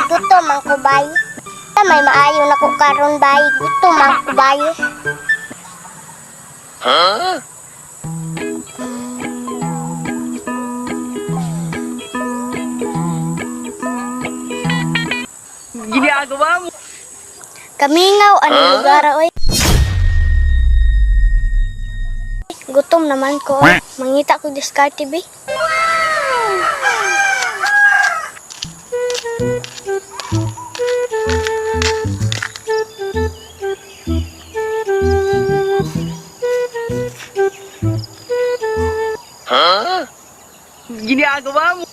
Gutom man ko bay. May maayo na ko karon bay. Gutom man ko bay. Ginagawa mo? Kamingaw, anong lugar oy? Gutom naman ko. Mangita ko diskarte be. Ginagawa mo?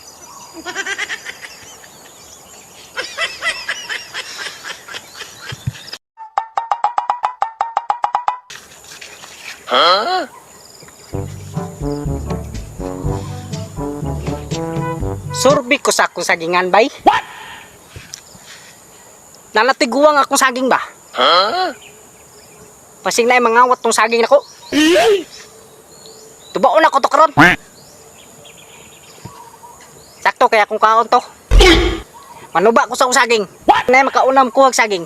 Surbi ko sa akong sagingan, bay. What? Nalatiguang akong saging ba? Pasing na mangawat tong saging nako. Tubaon ako to karon. Sakto kaya akong kaon to. Manuba ko sa akong saging. Na makaunam ko ang saging.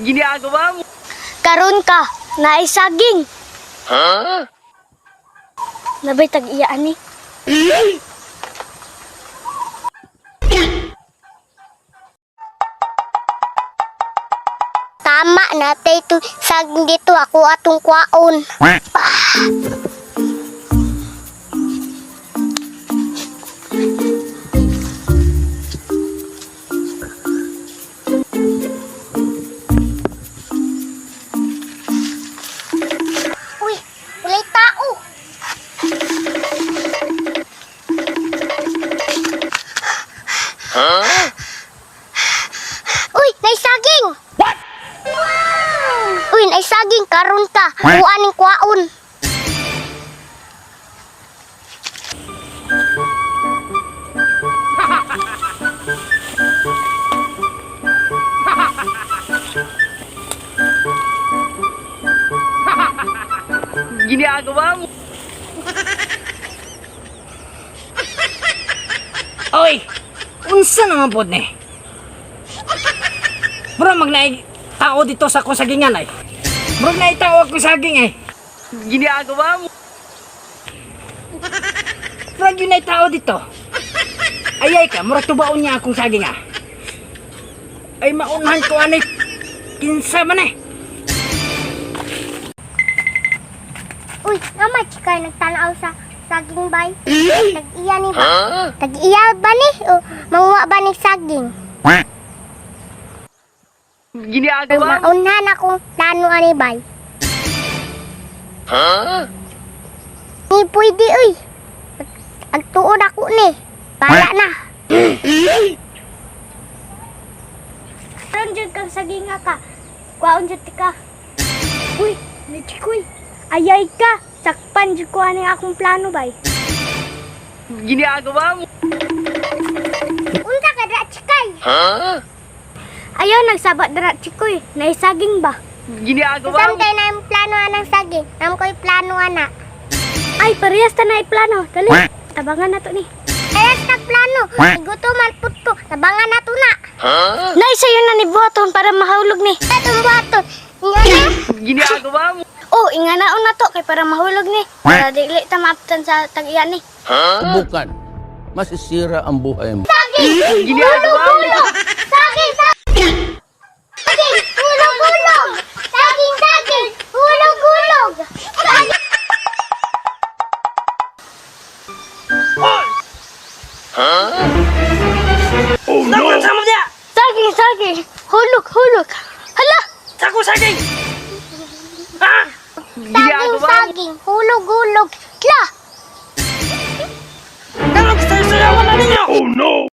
Ginagawa mo? Karon ka, naisaging. Nabay tag-iyaan ni. Tama na tayo saging dito ako atong kwaon. Uy, walay tao. Uy, naisaging. Uy, naisaging karon ka. Kuan ning kwaon. Ginagawa mo? Oy, unsa naman pod ni? Bro, magnay tao dito sa akong sagingan ay. Bro, naitao akong saging eh. Ginagawa mo? Bro, yun ay tao dito. Ayay ka, murag tubaon niya akong saging ah. Ay maunahan ko anay. Kinsa man eh. Uy, naman chika nagtanaw sa saging bay. Tag-iya ni ba? Tag-iya ba ni? O manguha ba ni saging? Ginagawa mo? Maunhan akong plano ani bay. Ni pwede uy. Agtuod ako ni. Bala na. Karon jud kang saging ka. Kuwaon jud ka. Uy, chikoy. Ayay ka. Sakpan jud ko ani akong plano bay. Ginagawa mo? Unsa ka dra chikay? Ayaw nagsabat dra chikoy. Naisaging ba? Ginagawa mo? Samtay na yung plano anang saging. Nam ko'y plano ana. Ay, parehas ta na plano. Dali, tabangan na to ni. Parehas na plano. Igutuman put ko. Tabangan na to na. Nay, sa'yo na ni buhaton para mahulog ni. Itong buhaton. Nga na. Ginagawa mo? Oh, inganaon na to kay para mahulog ni. Para dili ta maaptan sa tag-iya ni. Bukan. Masisira ang buhay mo. Saging! Ginagawa mo? Hulog! Saging! Saging! Saging! Hulog-hulog! Saging! Saging! Hulog-hulog! Saging! Oh no! Sama dia. Saging! Saging! Hulog-hulog! Hala! Sako saging. Ha? Saging! Ginagawa mo? Saging! Hulog-hulog! La! Kalog sayawan na ninyo. Oh no!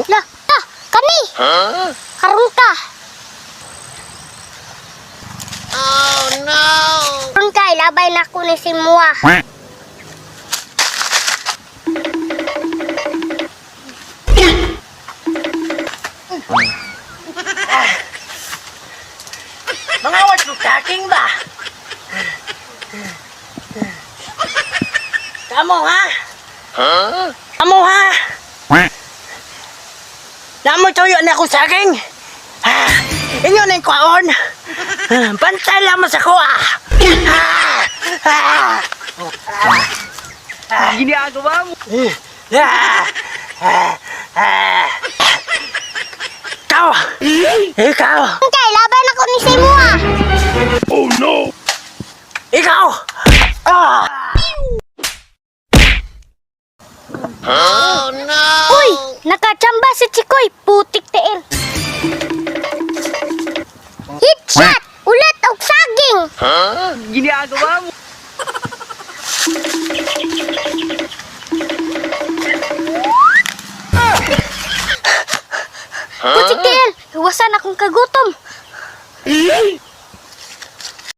La! La! Kani! Karon ka! Oh no! Karon ka, ilabay na ko ni si Mua. Mangawat mo kaking ba? Kamu ha? Kamu ha? Namoy tuyo na akong saging. Inyo na yung kwaon. Bantay lang mo sa kuha. Ginagawa mo. Ikaw! Ikaw! Kay laban ako ni si Mua. Ikaw! Uy, nakachamba si Chikoy, putik tiil. Hit shot! Ulit og saging! Ginagawa mo. Putik tiil, iwasan akong kagutom.